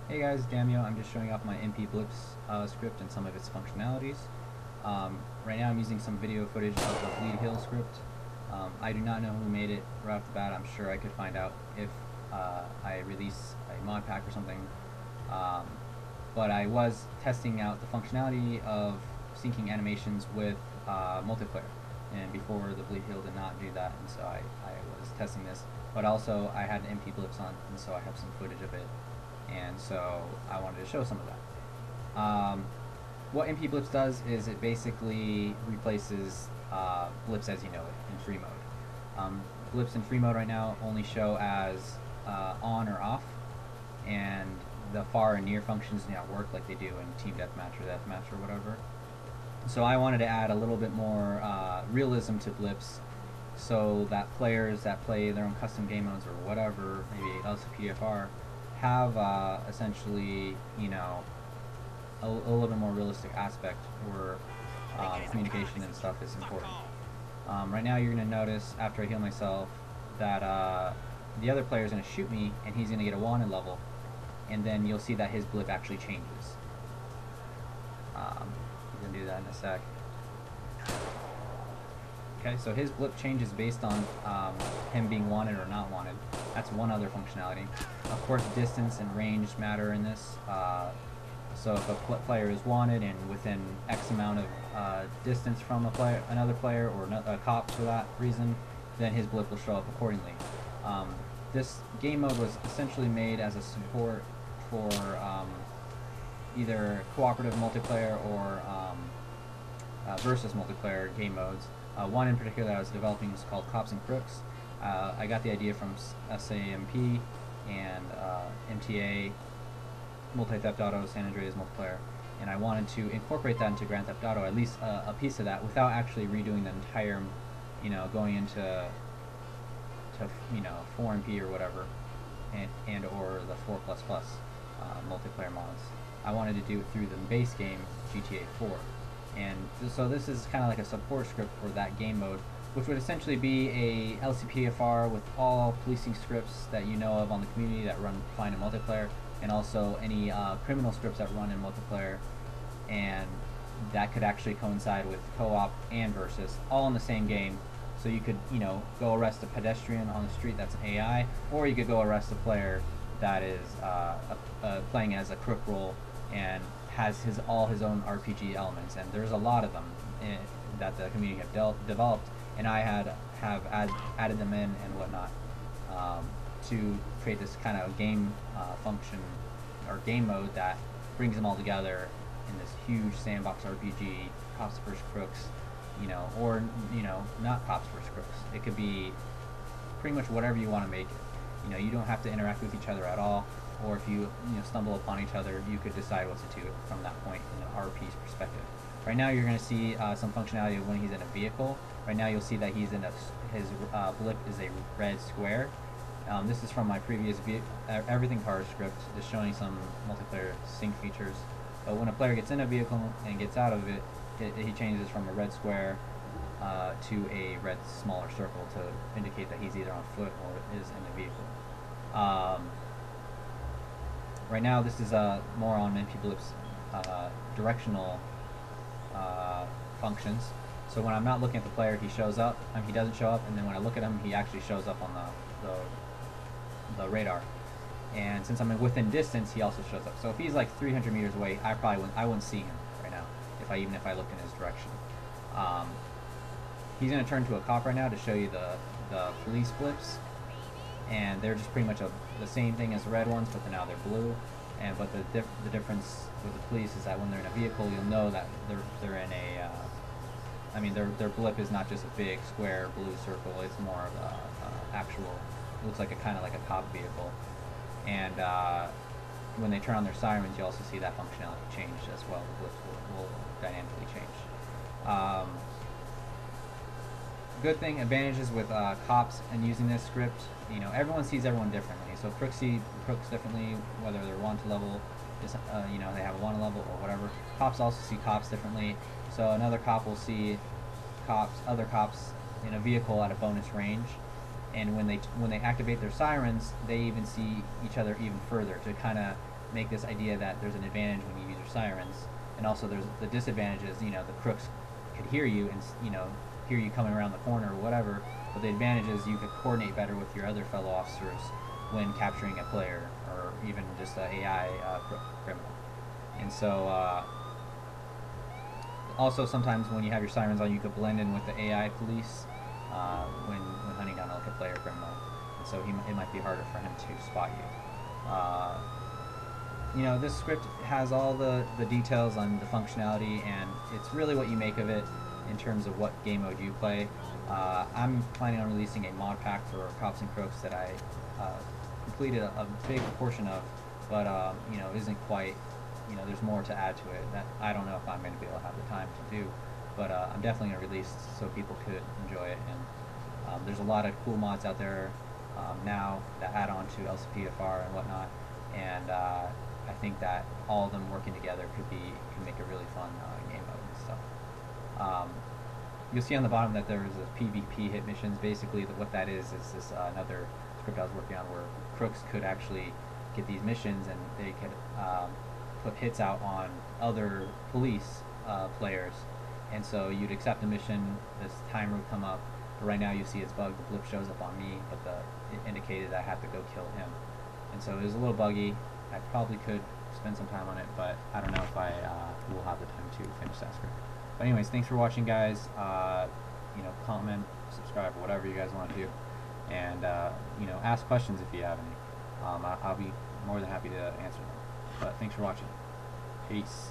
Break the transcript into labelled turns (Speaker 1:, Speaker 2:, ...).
Speaker 1: Hey guys, Damio. I'm just showing off my MPBlips script and some of its functionalities. Right now I'm using some video footage of the Bleed Heal script. I do not know who made it right off the bat. I'm sure I could find out if I release a mod pack or something. But I was testing out the functionality of syncing animations with multiplayer. And before the Bleed Heal did not do that, and so I was testing this. But also I had MPBlips on, and so I have some footage of it. And so I wanted to show some of that. What MPBlips does is it basically replaces blips as you know it in free mode. Blips in free mode right now only show as on or off, and the far and near functions do not work like they do in Team Deathmatch or Deathmatch or whatever. So I wanted to add a little bit more realism to blips, so that players that play their own custom game modes or whatever, maybe LCPDFR, have essentially, you know, a little bit more realistic aspect where communication and stuff is important. Right now you're going to notice, after I heal myself, that the other player is going to shoot me and he's going to get a wanted level, and then you'll see that his blip actually changes. He's going to do that in a sec. Okay, so his blip changes based on him being wanted or not wanted. That's one other functionality. Of course, distance and range matter in this. So if a player is wanted and within X amount of distance from another player, or a cop for that reason, then his blip will show up accordingly. This game mode was essentially made as a support for either cooperative multiplayer or versus multiplayer game modes. One in particular that I was developing is called Cops and Crooks. I got the idea from SAMP and MTA, Multi-Theft Auto, San Andreas multiplayer, and I wanted to incorporate that into Grand Theft Auto, at least a piece of that, without actually redoing the entire, you know, going into you know, 4MP or whatever, and or the 4++ multiplayer mods. I wanted to do it through the base game GTA 4. And so this is kind of like a support script for that game mode, which would essentially be a LCPFR with all policing scripts that you know of on the community that run fine in multiplayer, and also any criminal scripts that run in multiplayer, and that could actually coincide with co-op and versus, all in the same game. So you could, you know, go arrest a pedestrian on the street that's an AI, or you could go arrest a player that is playing as a crook role and has all his own RPG elements, and there's a lot of them that the community have developed, and I have added them in and whatnot to create this kind of game function or game mode that brings them all together in this huge sandbox RPG, cops versus crooks, you know, or, you know, not cops versus crooks. It could be pretty much whatever you want to make it. You know, you don't have to interact with each other at all, or if you stumble upon each other, you could decide what to do from that point in an RP's perspective. Right now you're going to see some functionality of when he's in a vehicle. Right now you'll see that he's in his blip is a red square. This is from my previous Everything Car script, just showing some multiplayer sync features. But when a player gets in a vehicle and gets out of it, he changes from a red square to a red smaller circle to indicate that he's either on foot or is in the vehicle. Right now this is more on MPBlips directional functions. So when I'm not looking at the player, he shows up, he doesn't show up, and then when I look at him, he actually shows up on the radar. And since I'm within distance, he also shows up. So if he's like 300 meters away, I wouldn't see him right now, even if I looked in his direction. He's going to turn to a cop right now to show you the police blips, and they're just pretty much the same thing as the red ones, but now they're blue. But the difference with the police is that when they're in a vehicle, you'll know that they're in a their blip is not just a big square blue circle. It's more of a actual, it looks like kind of like a cop vehicle. And when they turn on their sirens, you also see that functionality change as well. The blips will dynamically change. Good thing, advantages with cops and using this script, you know, everyone sees everyone differently. So crooks see crooks differently, whether they're wanted level, you know, they have a wanted level or whatever. Cops also see cops differently. So another cop will see other cops in a vehicle at a bonus range, and when they activate their sirens, they even see each other even further to kind of make this idea that there's an advantage when you use your sirens, and also there's the disadvantages. You know, the crooks could hear you and hear you coming around the corner or whatever. But the advantage is you could coordinate better with your other fellow officers when capturing a player or even just an AI criminal. And so also sometimes when you have your sirens on, you could blend in with the AI police when hunting down like a player criminal. And so it might be harder for him to spot you. This script has all the details on the functionality, and it's really what you make of it in terms of what game mode you play. I'm planning on releasing a mod pack for Cops and Crooks that I completed a big portion of, but isn't quite. There's more to add to it that I don't know if I'm going to be able to have the time to do, but I'm definitely going to release so people could enjoy it. And there's a lot of cool mods out there now that add on to LCPFR and whatnot, and I think that all of them working together can make a really fun game mode and stuff. You'll see on the bottom that there is a PvP hit missions. Basically, what that is this another script I was working on where crooks could actually get these missions and they could put hits out on other police players. And so you'd accept a mission, this timer would come up, but right now you see it's bugged, the blip shows up on me, but it indicated I have to go kill him. And so it was a little buggy. I probably could spend some time on it, but I don't know if I will have the time to finish that script. But anyways, thanks for watching, guys. Comment, subscribe, whatever you guys want to do, and ask questions if you have any. I'll be more than happy to answer them. But thanks for watching. Peace.